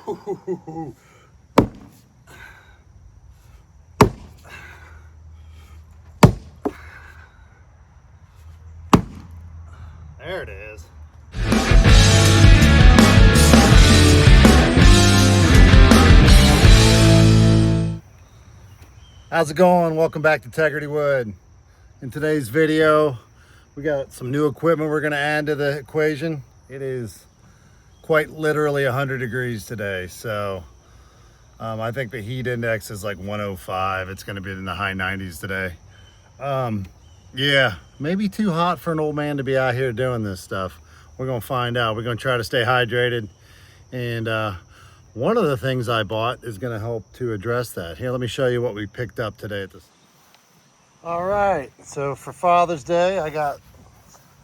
There it is. How's it going? Welcome back to Integrity Wood. In today's video, we got some new equipment we're going to add to the equation. It is quite literally 100 degrees today, so I think the heat index is like 105. It's going to be in the high 90s today. Yeah, maybe too hot for an old man to be out here doing this stuff. We're going to find out. We're going to try to stay hydrated, and one of the things I bought is going to help to address that. Here, let me show you what we picked up today at this. All right, so for Father's Day, I got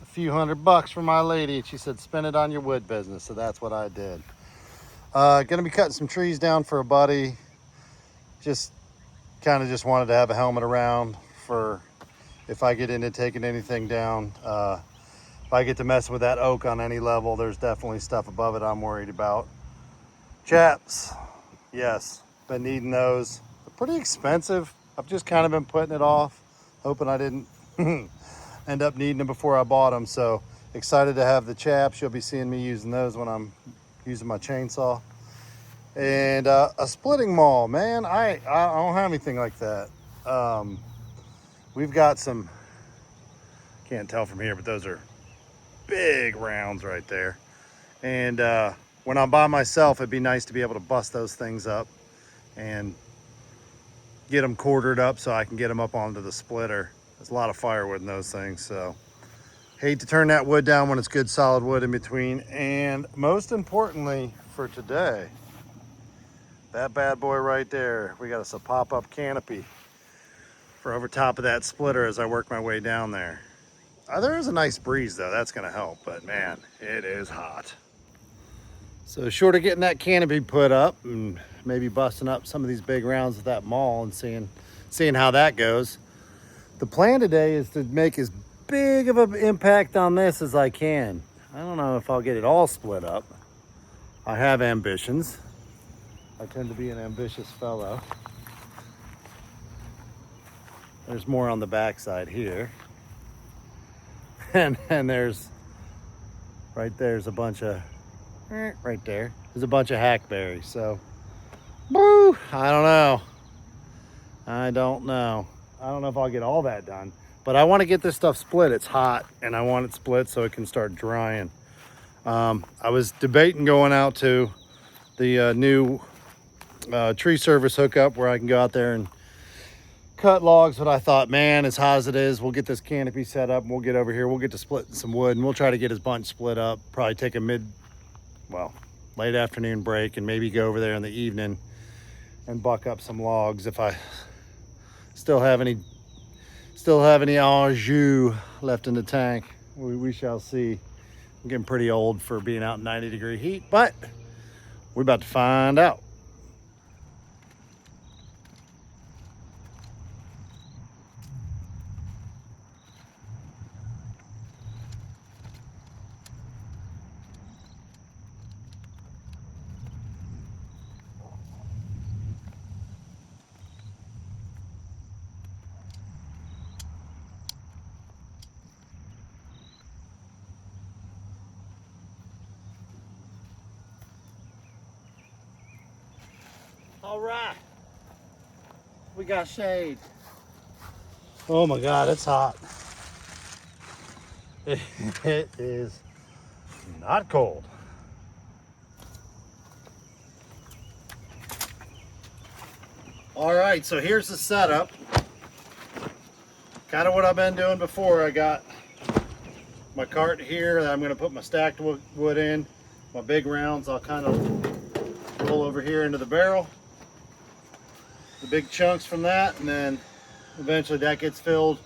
a few $100 from my lady, and she said spend it on your wood business, so that's what I did. Gonna be cutting some trees down for a buddy. Just wanted to have a helmet around for if I get into taking anything down. If I get to messing with that oak on any level, there's definitely stuff above it I'm worried about. Chaps, yes, been needing those. They're pretty expensive. I've just kind of been putting it off, hoping I didn't end up needing them before I bought them. So excited to have the chaps. You'll be seeing me using those when I'm using my chainsaw. And a splitting maul, man. I don't have anything like that. We've got some, can't tell from here, but those are big rounds right there. And when I'm by myself, it'd be nice to be able to bust those things up and get them quartered up so I can get them up onto the splitter. There's a lot of firewood in those things, so hate to turn that wood down when it's good solid wood in between. And most importantly for today, that bad boy right there, we got us a pop-up canopy for over top of that splitter as I work my way down there. There is a nice breeze though, that's gonna help, but man, it is hot. So short of getting that canopy put up and maybe busting up some of these big rounds with that maul and seeing how that goes. The plan today is to make as big of an impact on this as I can. I don't know if I'll get it all split up. I have ambitions. I tend to be an ambitious fellow. There's more on the backside here. And there's, right there's a bunch of, right there, there's a bunch of hackberries. So, woo, I don't know. I don't know if I'll get all that done, but I want to get this stuff split. It's hot and I want it split so it can start drying. I was debating going out to the new tree service hookup where I can go out there and cut logs, but I thought, man, as hot as it is, we'll get this canopy set up and we'll get over here, we'll get to splitting some wood and we'll try to get his bunch split up, probably take a late afternoon break and maybe go over there in the evening and buck up some logs if I still have any au jus left in the tank. We shall see. I'm getting pretty old for being out in 90-degree heat, but we're about to find out. All right, we got shade. Oh my God, it's hot. It is not cold. All right, so here's the setup. Kind of what I've been doing before. I got my cart here that I'm gonna put my stacked wood in. My big rounds, I'll kind of roll over here into the barrel. The big chunks from that, and then eventually that gets filled.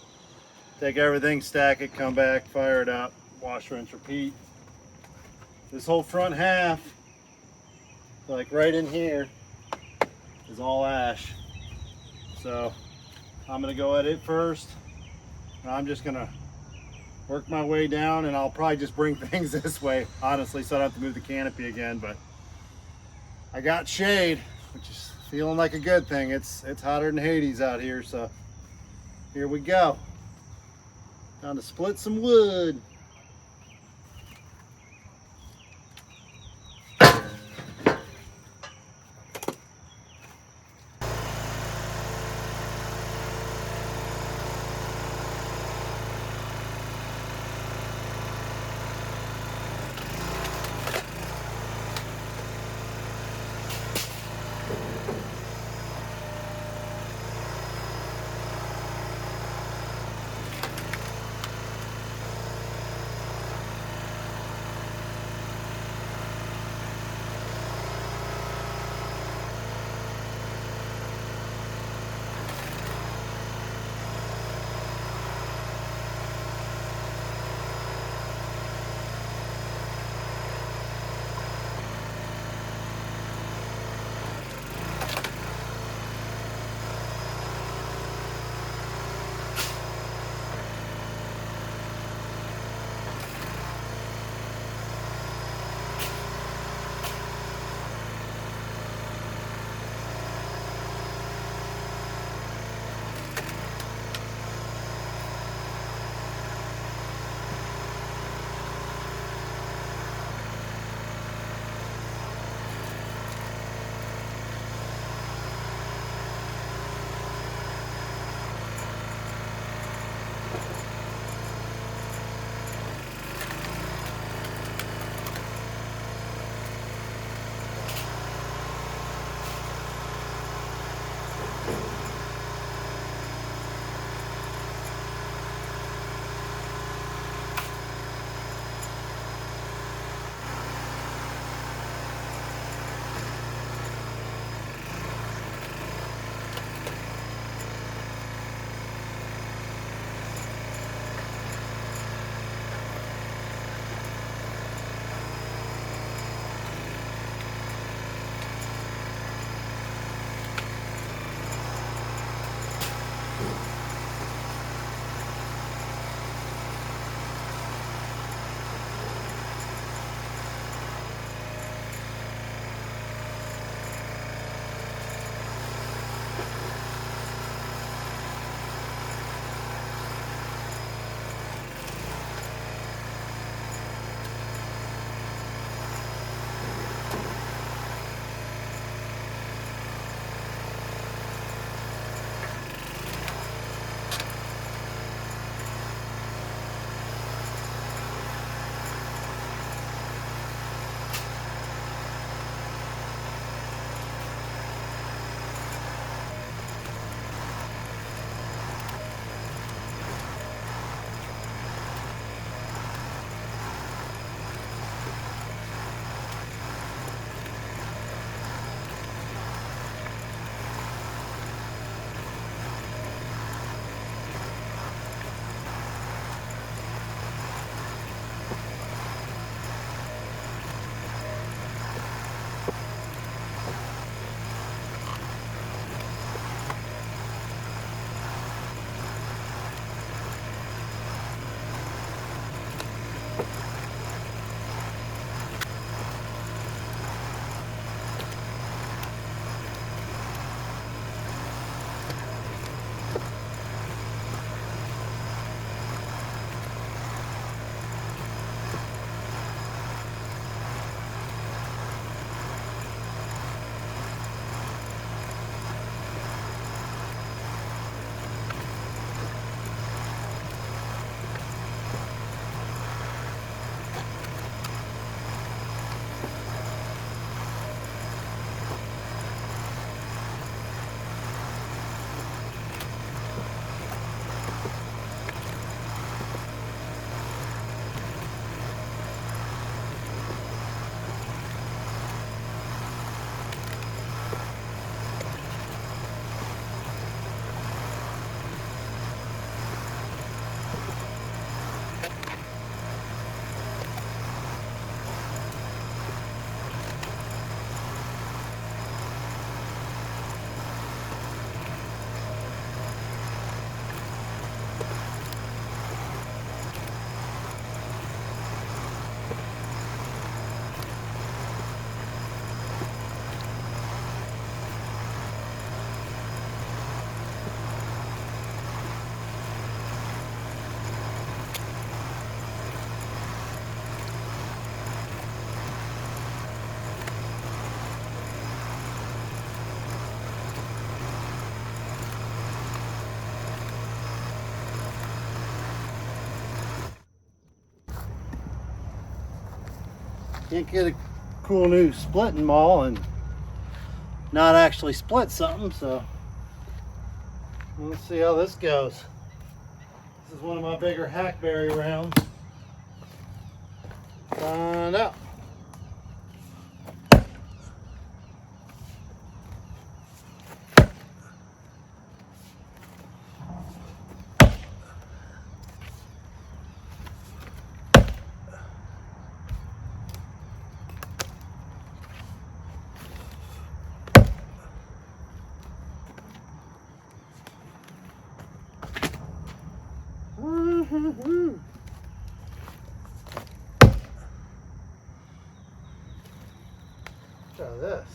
Take everything, stack it, come back, fire it up, wash, rinse, repeat. This whole front half, like right in here, is all ash. So I'm gonna go at it first. I'm just gonna work my way down, and I'll probably just bring things this way, honestly, so I don't have to move the canopy again. But I got shade, which is feeling like a good thing. It's hotter than Hades out here, so here we go. Time to split some wood. Can't get a cool new splitting maul and not actually split something, so let's see how this goes. This is one of my bigger hackberry rounds. Find out. Try this.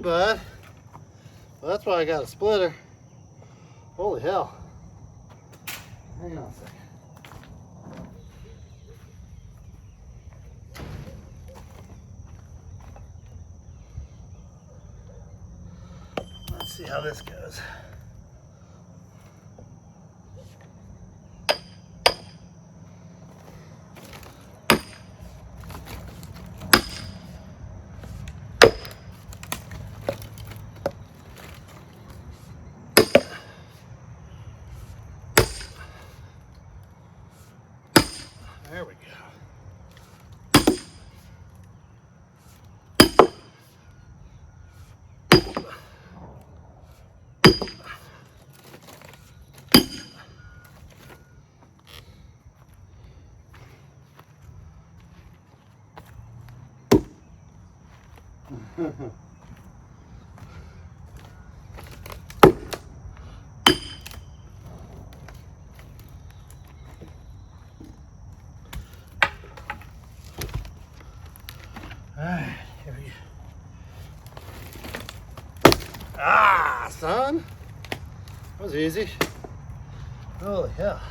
Bud. Well, that's why I got a splitter. Holy hell. Hang on a second. Let's see how this goes. There we go. Alright, here we go. Ah, son. That was easy. Holy hell.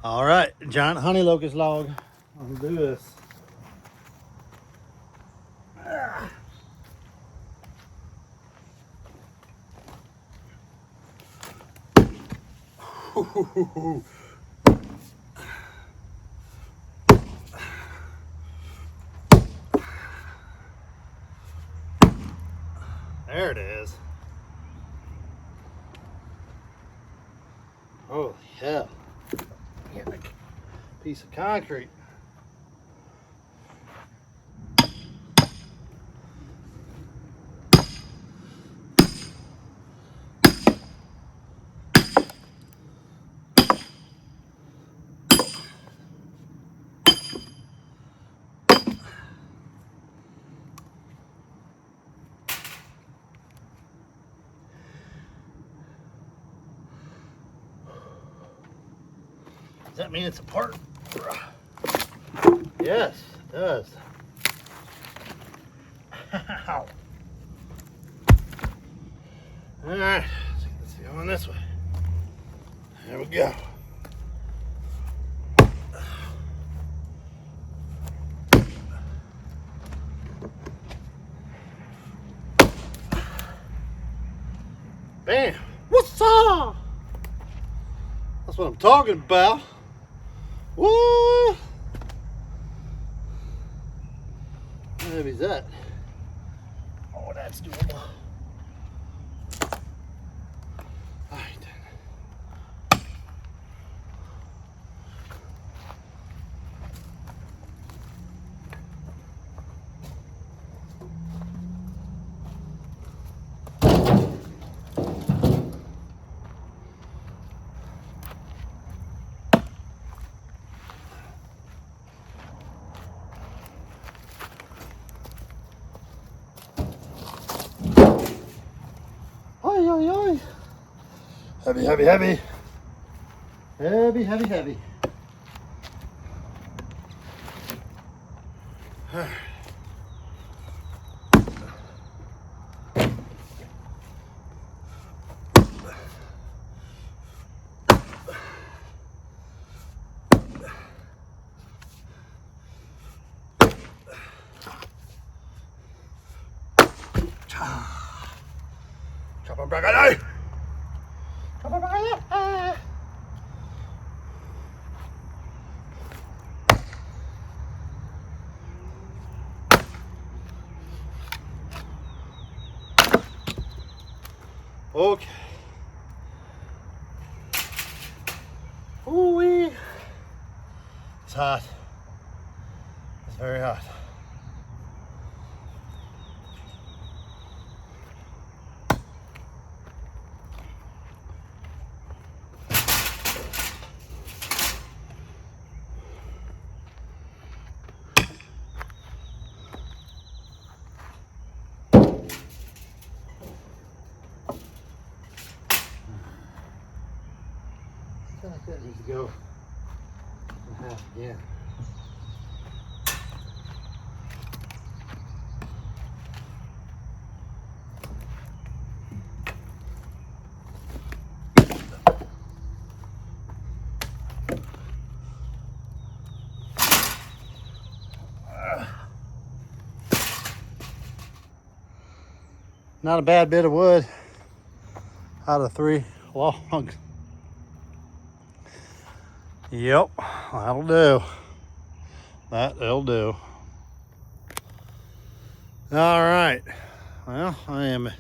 All right, giant honey locust log. I'll do this. There it is. Holy hell. Getting a piece of concrete. that mean it's apart? Yes, it does. Ow. All right, let's go on this way. There we go. Bam! What's up? That's what I'm talking about. What? How heavy is that? Oh, that's doable. All right. Oi, oi, oi. Heavy, heavy, heavy. Heavy, heavy, heavy. Chop on back alley. Chop on back alley. Okay. Ooh-wee. It's hot. It's very hot. I feel like that needs to go in half again. Not a bad bit of wood out of 3 logs. Yep, that'll do. That'll do. All right. Well, I am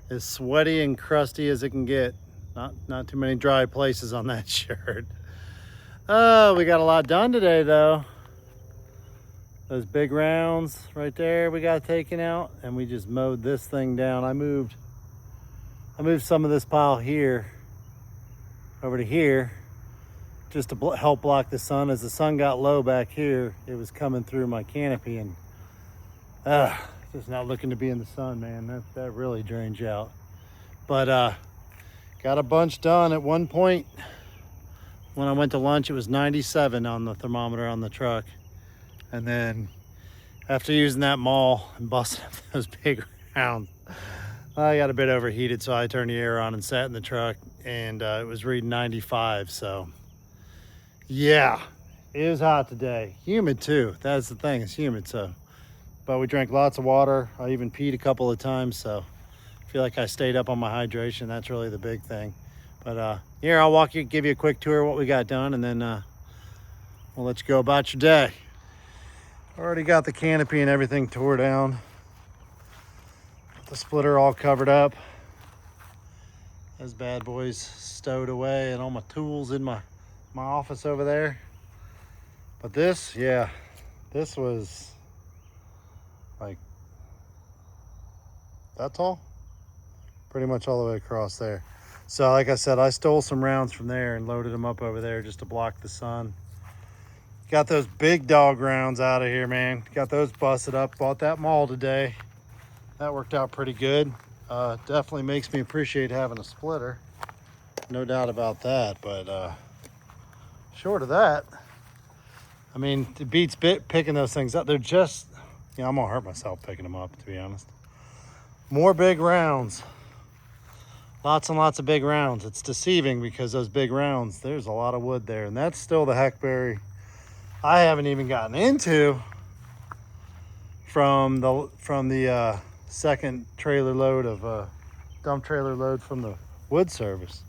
as sweaty and crusty as it can get. Not too many dry places on that shirt. Oh, we got a lot done today though. Those big rounds right there we got taken out, and we just mowed this thing down. I moved some of this pile here over to here just to help block the sun. As the sun got low back here, it was coming through my canopy, and just not looking to be in the sun, man. That really drains you out. But got a bunch done. At one point when I went to lunch, it was 97 on the thermometer on the truck. And then after using that Maul and busting up those big rounds, I got a bit overheated, so I turned the air on and sat in the truck, and it was reading 95. So yeah, it was hot today. Humid too. That's the thing, it's humid. So, but we drank lots of water. I even peed a couple of times, so I feel like I stayed up on my hydration. That's really the big thing. But here, I'll give you a quick tour of what we got done, and then we'll let you go about your day. Already got the canopy and everything tore down. The splitter all covered up. Those bad boys stowed away, and all my tools in my office over there. But this, yeah, this was like that tall, pretty much all the way across there. So like I said, I stole some rounds from there and loaded them up over there just to block the sun. Got those big dog rounds out of here, man. Got those busted up. Bought that Maul today. That worked out pretty good. Definitely makes me appreciate having a splitter. No doubt about that. But short of that, I mean, it beats picking those things up. They're just, you know, I'm gonna hurt myself picking them up, to be honest. More big rounds. Lots and lots of big rounds. It's deceiving because those big rounds, there's a lot of wood there, and that's still the hackberry I haven't even gotten into from the second trailer load of dump trailer load from the wood service.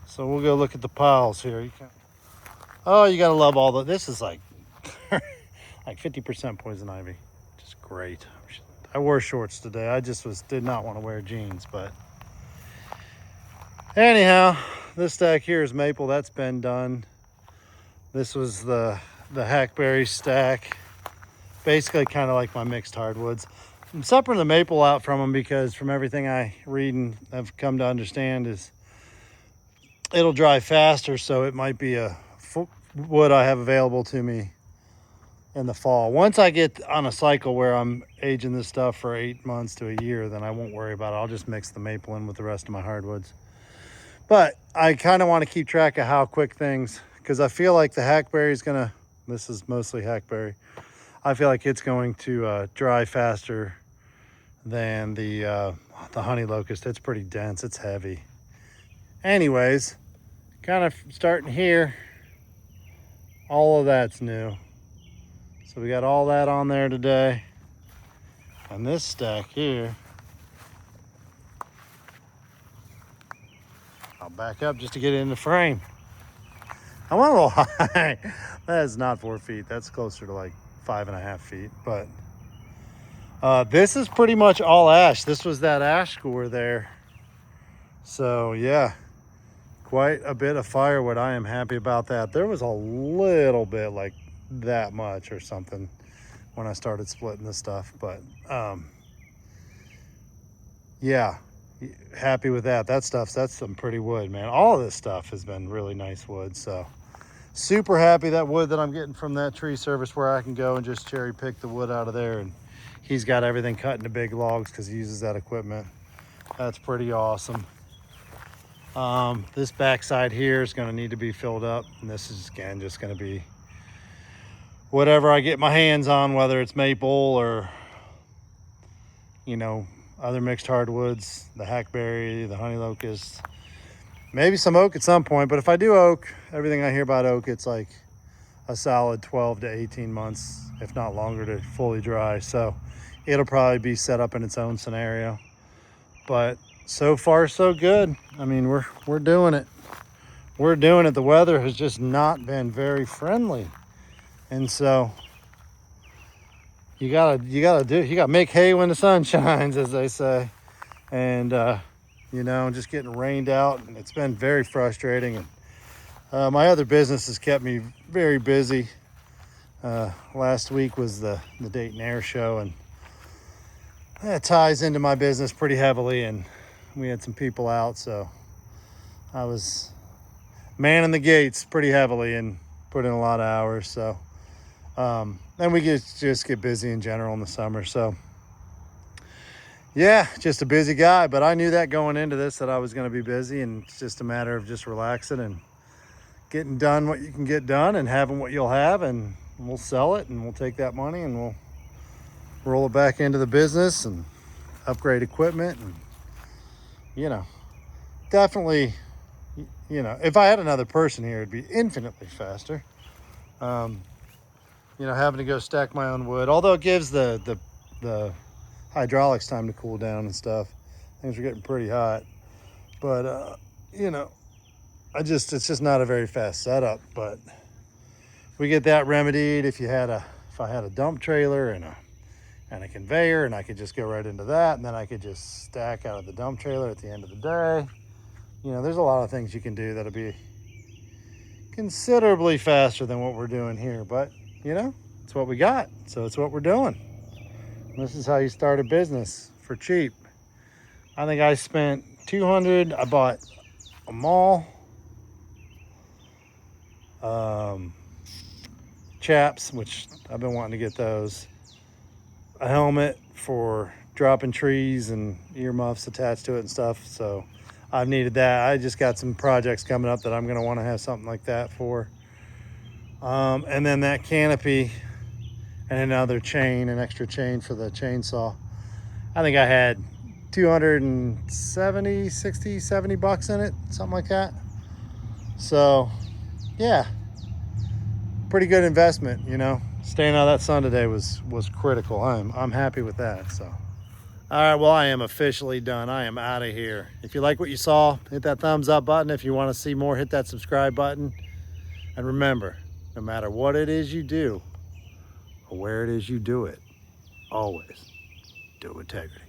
So we'll go look at the piles here. Oh, you gotta love all the. This is like like 50% poison ivy. Just great. I wore shorts today. I just did not want to wear jeans, but anyhow, this stack here is maple. That's been done. This was the hackberry stack. Basically kind of like my mixed hardwoods. I'm separating the maple out from them because from everything I read and have come to understand is it'll dry faster, so it might be a wood I have available to me in the fall. Once I get on a cycle where I'm aging this stuff for 8 months to a year, then I won't worry about it. I'll just mix the maple in with the rest of my hardwoods. But I kind of want to keep track of how quick things, because I feel like the hackberry is gonna, this is mostly hackberry, I feel like it's going to dry faster than the honey locust. It's pretty dense, it's heavy. Anyways, kind of starting here, all of that's new. So we got all that on there today. And this stack here, I'll back up just to get it in the frame. I went a little high. That is not 4 feet. That's closer to like 5.5 feet. But this is pretty much all ash. This was that ash score there. So yeah, quite a bit of firewood. I am happy about that. There was a little bit, like that much or something, when I started splitting this stuff. But yeah, happy with that. That's some pretty wood, man. All of this stuff has been really nice wood. So super happy. That wood that I'm getting from that tree service, where I can go and just cherry pick the wood out of there, and he's got everything cut into big logs because he uses that equipment. That's pretty awesome. This backside here is going to need to be filled up, and this is again just going to be whatever I get my hands on, whether it's maple or, you know, other mixed hardwoods, the hackberry, the honey locust, maybe some oak at some point. But if I do oak, everything I hear about oak, it's like a solid 12 to 18 months, if not longer, to fully dry. So it'll probably be set up in its own scenario. But so far so good. I mean, we're doing it. We're doing it. The weather has just not been very friendly. And so you gotta make hay when the sun shines, as they say. And you know, just getting rained out, and it's been very frustrating. And my other business has kept me very busy. Last week was the Dayton Air Show, and that ties into my business pretty heavily, and we had some people out, so I was manning the gates pretty heavily and put in a lot of hours. So and we just get busy in general in the summer. So yeah, just a busy guy. But I knew that going into this, that I was going to be busy, and it's just a matter of just relaxing and getting done what you can get done and having what you'll have, and we'll sell it, and we'll take that money and we'll roll it back into the business and upgrade equipment. And you know, definitely, you know, if I had another person here, it'd be infinitely faster. You know, having to go stack my own wood, although it gives the hydraulics time to cool down and stuff. Things are getting pretty hot. But you know, it's just not a very fast setup. But we get that remedied if I had a dump trailer and a conveyor, and I could just go right into that, and then I could just stack out of the dump trailer at the end of the day. You know, there's a lot of things you can do that'll be considerably faster than what we're doing here. But you know, it's what we got, so it's what we're doing. And this is how you start a business for cheap. I think I spent $200. I bought a Maul, chaps, which I've been wanting to get those, a helmet for dropping trees and earmuffs attached to it and stuff. So I've needed that. I just got some projects coming up that I'm going to want to have something like that for. And then that canopy and another chain, an extra chain for the chainsaw. I think I had 270, 60, 70 bucks in it, something like that. So yeah, pretty good investment, you know. Staying out of that sun today was critical. I'm happy with that. So all right, well, I am officially done. I am out of here. If you like what you saw, hit that thumbs up button. If you want to see more, hit that subscribe button. And remember, no matter what it is you do or where it is you do it, always do integrity.